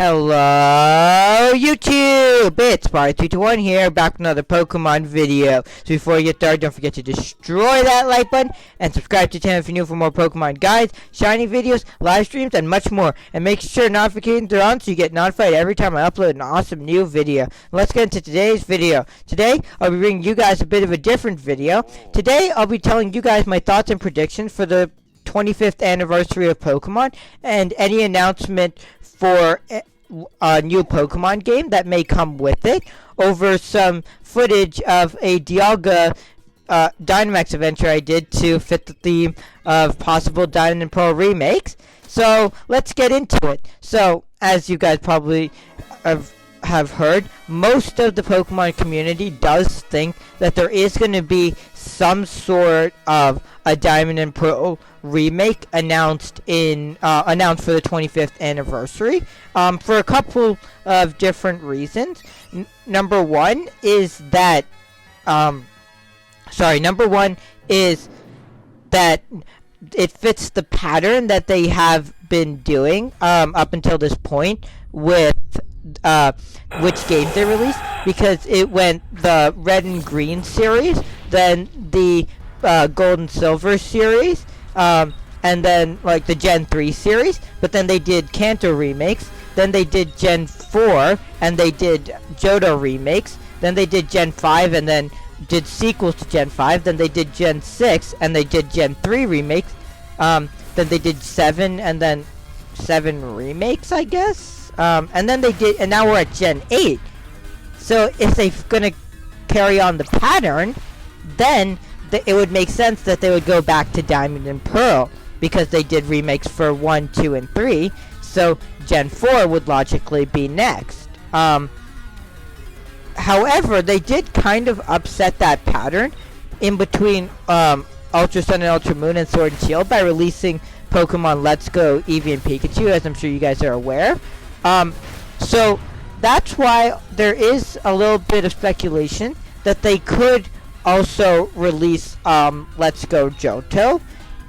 Hello YouTube! It's Beartic here, back with another Pokemon video. So before we get started, don't forget to destroy that like button and subscribe to the channel if you're new for more Pokemon guides, shiny videos, live streams, and much more. And make sure notifications are on so you get notified every time I upload an awesome new video. Let's get into today's video. Today, I'll be bringing you guys a bit of a different video. Today, I'll be telling you guys my thoughts and predictions for the 25th anniversary of Pokemon and any announcement for a new Pokemon game that may come with it over some footage of a Dialga Dynamax adventure I did to fit the theme of possible Diamond and Pearl remakes. So let's get into it. So as you guys probably have heard, most of the Pokemon community does think that there is going to be some sort of a Diamond and Pearl remake announced for the 25th anniversary for a couple of different reasons. Number one is that it fits the pattern that they have been doing up until this point with which games they released, because it went the Red and Green series, then the Gold and Silver series, and then like the Gen 3 series, but then they did Kanto remakes, then they did Gen 4, and they did Johto remakes, then they did Gen 5, and then did sequels to Gen 5, then they did Gen 6, and they did Gen 3 remakes, then they did 7, and then 7 remakes, I guess, and then they did, and now we're at Gen 8, so if they're gonna carry on the pattern, then it would make sense that they would go back to Diamond and Pearl, because they did remakes for 1, 2, and 3, so Gen 4 would logically be next. However, they did kind of upset that pattern in between Ultra Sun and Ultra Moon and Sword and Shield by releasing Pokemon Let's Go Eevee and Pikachu, as I'm sure you guys are aware. So that's why there is a little bit of speculation that they could also release Let's Go Johto,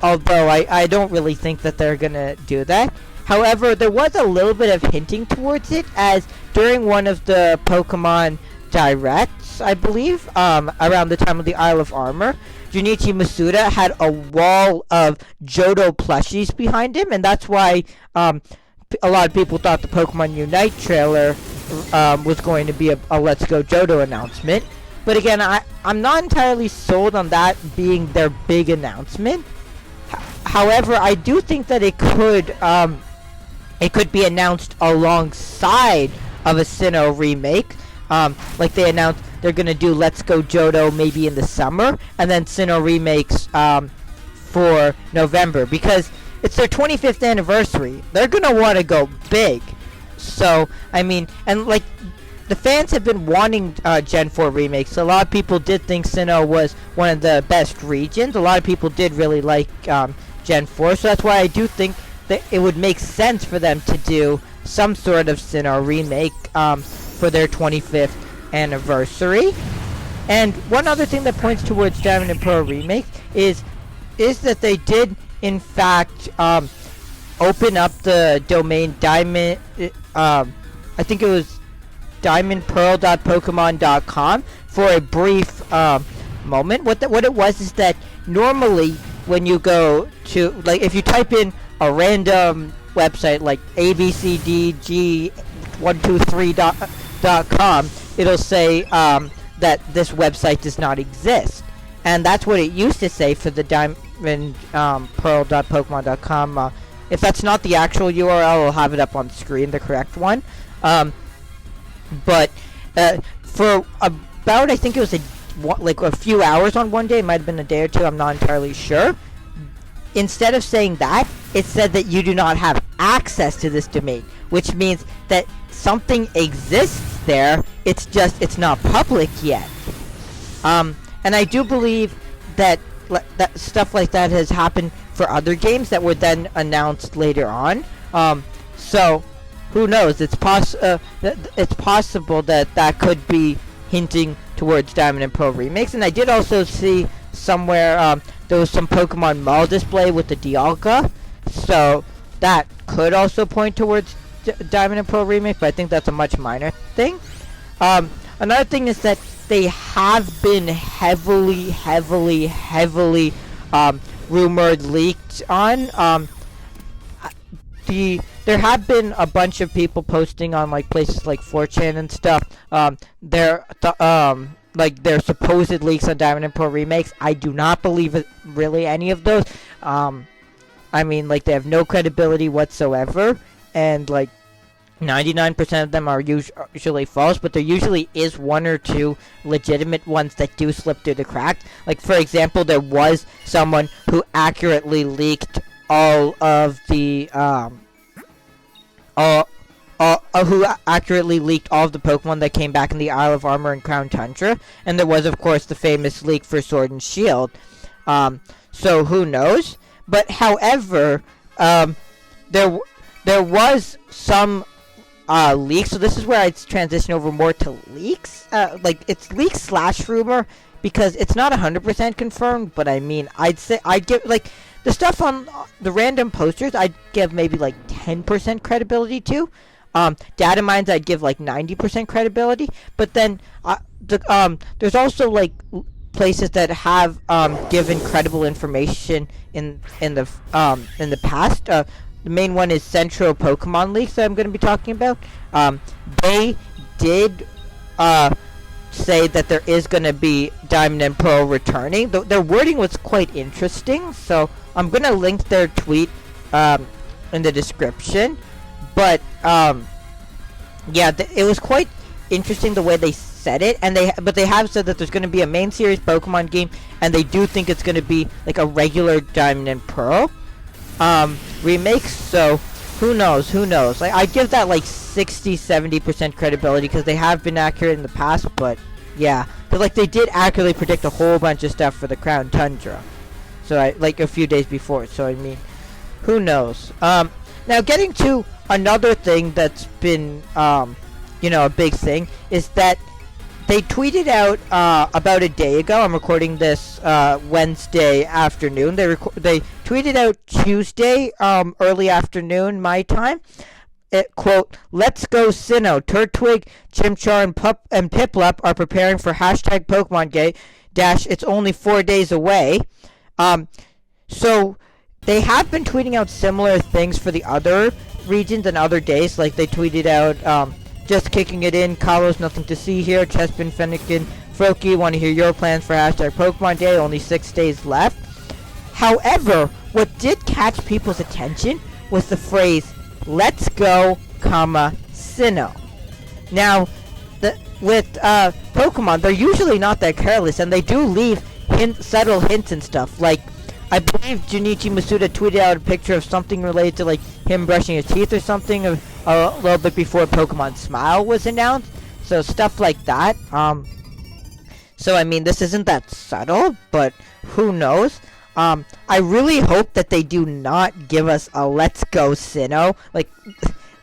although I don't really think that they're gonna do that. However, there was a little bit of hinting towards it, as during one of the Pokemon Directs, I believe, around the time of the Isle of Armor, Junichi Masuda had a wall of Johto plushies behind him, and that's why a lot of people thought the Pokemon Unite trailer was going to be a Let's Go Johto announcement. But again, I'm not entirely sold on that being their big announcement. However, I do think that it could be announced alongside of a Sinnoh remake. Like they announced they're gonna do Let's Go Johto maybe in the summer, and then Sinnoh remakes for November, because it's their 25th anniversary. They're gonna want to go big. So I mean, and like, the fans have been wanting Gen 4 remakes. So a lot of people did think Sinnoh was one of the best regions. A lot of people did really like Gen 4. So that's why I do think that it would make sense for them to do some sort of Sinnoh remake for their 25th anniversary. And one other thing that points towards Diamond and Pearl remake is that they did, in fact, open up the domain Diamond. I think it was diamondpearl.pokemon.com for a brief moment. What it was is that normally when you go to, like, if you type in a random website like abcdg123.com, it'll say that this website does not exist, and that's what it used to say for the diamondpearl.pokemon.com. If that's not the actual URL, I'll have it up on the screen, the correct one. But for about, I think it was a few hours on one day, it might have been a day or two, I'm not entirely sure. Instead of saying that, it said that you do not have access to this domain, which means that something exists there, it's not public yet. And I do believe that stuff like that has happened for other games that were then announced later on. So who knows? It's possible that could be hinting towards Diamond and Pearl remakes. And I did also see somewhere there was some Pokemon Mall display with the Dialga, so that could also point towards Diamond and Pearl remake, but I think that's a much minor thing. Another thing is that they have been heavily rumored leaked on. There have been a bunch of people posting on like places like 4chan and stuff. Like their supposed leaks on Diamond and Pearl remakes. I do not believe really any of those. I mean, like, they have no credibility whatsoever, and like 99% of them are usually false, but there usually is one or two legitimate ones that do slip through the cracks. Like, for example, there was someone who accurately leaked all of the Pokemon that came back in the Isle of Armor and Crown Tundra, and there was, of course, the famous leak for Sword and Shield. So who knows? But however, there was some leaks. So this is where I'd transition over more to leaks. Like, it's leaks / rumor, because it's not 100% confirmed. But I mean, I'd give, like, the stuff on the random posters, I'd give maybe like 10% credibility to. Data mines, I'd give like 90% credibility. But then there's also like places that have given credible information in the past. The main one is Central Pokemon Leaks that I'm going to be talking about. They did say that there is going to be Diamond and Pearl returning. Their wording was quite interesting, so I'm going to link their tweet in the description. But yeah, it was quite interesting the way they said it, and they have said that there's going to be a main series Pokemon game, and they do think it's going to be like a regular Diamond and Pearl remakes. So who knows? Like, I give that like 60-70% credibility, because they have been accurate in the past. But yeah, but like they did accurately predict a whole bunch of stuff for the Crown Tundra, so like a few days before. So I mean, who knows? Now getting to another thing that's been a big thing is that they tweeted out about a day ago. I'm recording this Wednesday afternoon. They tweeted out Tuesday early afternoon my time. Quote, "Let's go Sinnoh. Turtwig, Chimchar, and Piplup are preparing for hashtag Pokemon Gate - it's only 4 days away." So they have been tweeting out similar things for the other regions and other days. Like they tweeted out just kicking it in, Carlos, nothing to see here, Chespin, Fennekin, Froakie, want to hear your plans for hashtag Pokemon Day, only 6 days left. However, what did catch people's attention was the phrase, "Let's go, Sinnoh." Now, with Pokemon, they're usually not that careless, and they do leave subtle hints and stuff. Like, I believe Junichi Masuda tweeted out a picture of something related to like him brushing his teeth or something a little bit before Pokemon Smile was announced. So stuff like that. So I mean, this isn't that subtle, but who knows? I really hope that they do not give us a "Let's Go Sinnoh." Like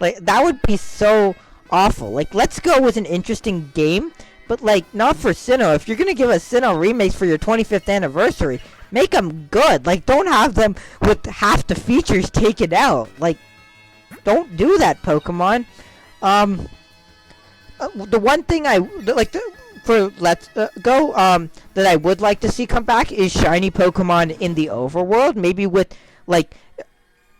that would be so awful. Like, Let's Go was an interesting game, but like not for Sinnoh. If you're gonna give us Sinnoh remakes for your 25th anniversary, make them good. Like, don't have them with half the features taken out. Like, don't do that, Pokemon. The one thing I like for Let's Go that I would like to see come back is shiny Pokemon in the overworld. Maybe with like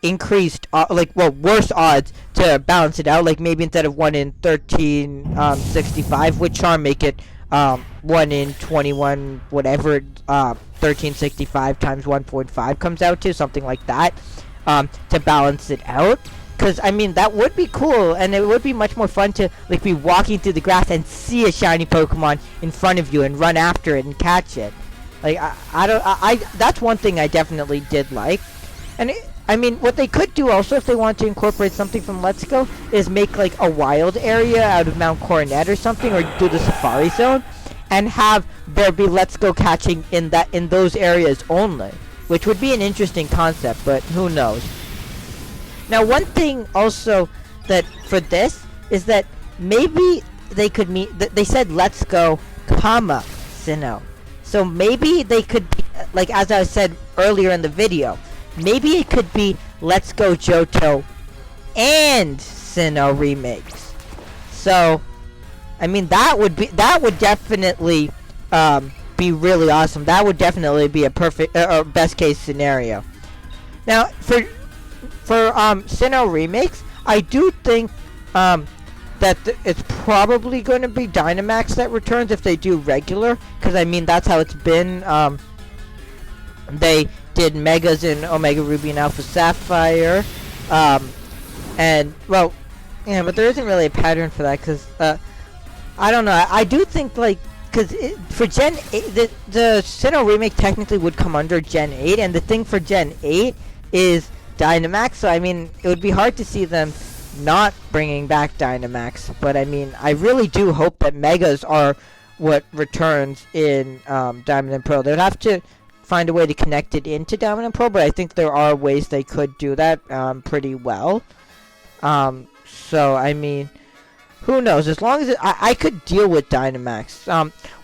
increased worse odds to balance it out. Like maybe instead of 1 in 1365 with Charm, make it 1 in 21 whatever 1365 times 1.5 comes out to, something like that, to balance it out. Because I mean, that would be cool, and it would be much more fun to like be walking through the grass and see a shiny Pokemon in front of you and run after it and catch it. Like I that's one thing I definitely did like. And I mean, what they could do also, if they want to incorporate something from Let's Go, is make like a wild area out of Mount Coronet or something, or do the Safari Zone, and have there be Let's Go catching in those areas only, which would be an interesting concept, but who knows. Now, one thing also that for this is that maybe they could they said Let's Go, Sinnoh. So maybe they could be, like as I said earlier in the video, maybe it could be Let's Go Johto and Sinnoh remakes. So, I mean, that would definitely be really awesome. That would definitely be a perfect or best case scenario. Now, for Sinnoh remakes, I do think that it's probably going to be Dynamax that returns if they do regular, because I mean that's how it's been. They did Megas in Omega Ruby and Alpha Sapphire, and well, yeah, but there isn't really a pattern for that, because I don't know. I do think like because for Gen 8, the Sinnoh remake technically would come under Gen 8, and the thing for Gen 8 is Dynamax. So I mean, it would be hard to see them not bringing back Dynamax, but I mean, I really do hope that Megas are what returns in Diamond and Pearl. They'd have to find a way to connect it into Diamond and Pearl, but I think there are ways they could do that pretty well. So I mean, who knows? As long as I could deal with Dynamax.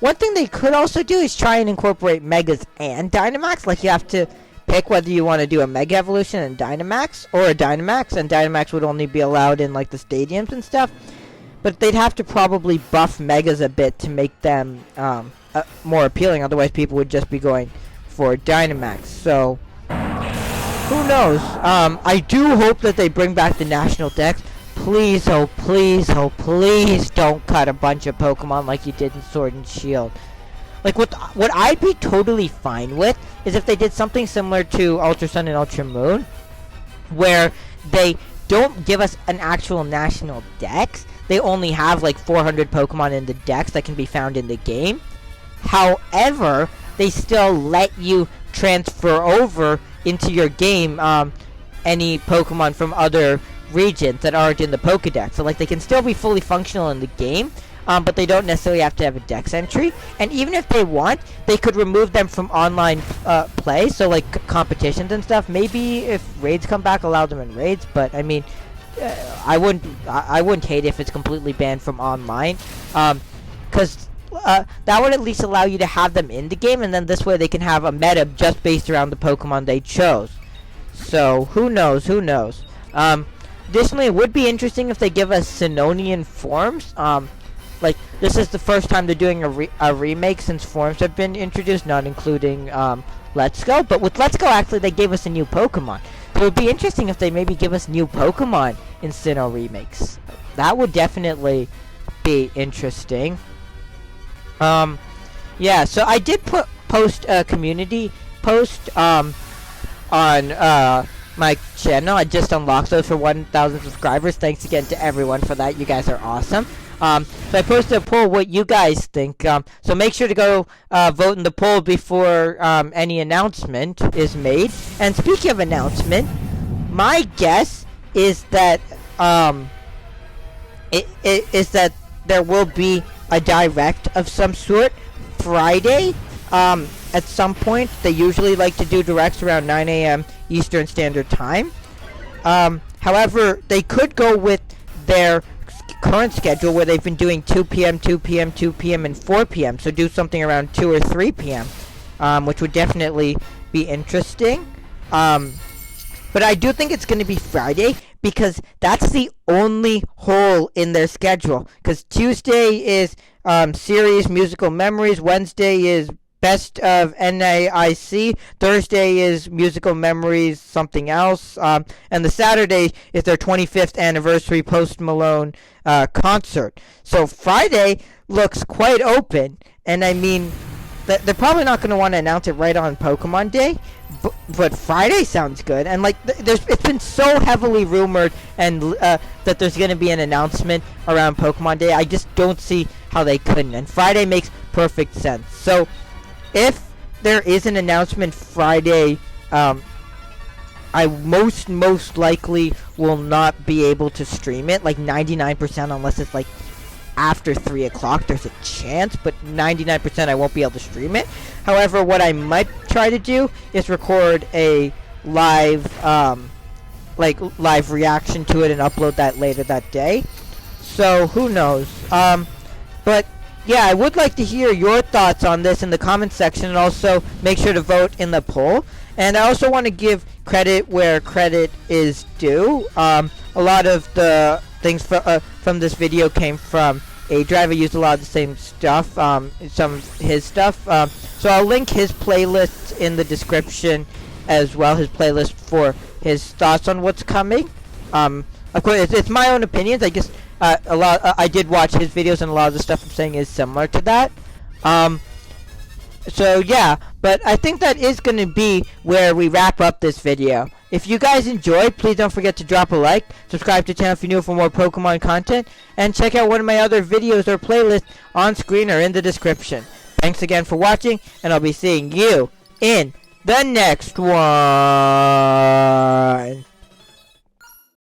One thing they could also do is try and incorporate Megas and Dynamax. Like you have to pick whether you want to do a Mega Evolution and Dynamax or a Dynamax, and Dynamax would only be allowed in like the stadiums and stuff. But they'd have to probably buff Megas a bit to make them more appealing. Otherwise, people would just be going for Dynamax. So who knows? I do hope that they bring back the National Dex. Please, oh please, oh please, don't cut a bunch of Pokemon like you did in Sword and Shield. Like, what I'd be totally fine with is if they did something similar to Ultra Sun and Ultra Moon, where they don't give us an actual national dex. They only have, like, 400 Pokemon in the dex that can be found in the game. However, they still let you transfer over into your game any Pokemon from other regions that aren't in the Pokedex. So, like, they can still be fully functional in the game, but they don't necessarily have to have a dex entry. And even if they want, they could remove them from online play, so like competitions and stuff. Maybe if raids come back, allow them in raids. But I mean, I wouldn't hate if it's completely banned from online, because that would at least allow you to have them in the game, and then this way they can have a meta just based around the Pokemon they chose. So who knows? Who knows? Additionally, it would be interesting if they give us Sinonian forms. Like, this is the first time they're doing a remake since forms have been introduced, not including Let's Go. But with Let's Go, actually, they gave us a new Pokemon. So it would be interesting if they maybe give us new Pokemon in Sinnoh remakes. That would definitely be interesting. Yeah, so I did post a community post on my channel. I just unlocked those for 1,000 subscribers. Thanks again to everyone for that. You guys are awesome. So I posted a poll what you guys think. So make sure to go vote in the poll before any announcement is made. And speaking of announcement, my guess is that is that there will be a direct of some sort Friday. At some point, they usually like to do directs around 9 a.m. Eastern Standard Time. However, they could go with their current schedule where they've been doing 2 p.m., 2 p.m., 2 p.m., and 4 p.m. So do something around 2 or 3 p.m., which would definitely be interesting. But I do think it's going to be Friday because that's the only hole in their schedule. Because Tuesday is Series Musical Memories, Wednesday is Best of NAIC, Thursday is Musical Memories something else, and the Saturday is their 25th anniversary Post Malone concert. So Friday looks quite open, and I mean, they're probably not going to want to announce it right on Pokemon Day, but Friday sounds good. And like, it's been so heavily rumored and that there's going to be an announcement around Pokemon Day. I just don't see how they couldn't, and Friday makes perfect sense. So if there is an announcement Friday, I most likely will not be able to stream it, like 99%, unless it's like after 3 o'clock. There's a chance, but 99% I won't be able to stream it. However, what I might try to do is record a live reaction to it and upload that later that day. So who knows? But yeah, I would like to hear your thoughts on this in the comment section, and also make sure to vote in the poll. And I also want to give credit where credit is due. A lot of the things from this video came from A Drive. I used a lot of the same stuff, some of his stuff. So I'll link his playlist in the description as well. His playlist for his thoughts on what's coming. Of course, it's my own opinions. I guess I did watch his videos, and a lot of the stuff I'm saying is similar to that. So yeah, but I think that is going to be where we wrap up this video. If you guys enjoyed, please don't forget to drop a like, subscribe to the channel if you're new for more Pokemon content, and check out one of my other videos or playlists on screen or in the description. Thanks again for watching, and I'll be seeing you in the next one.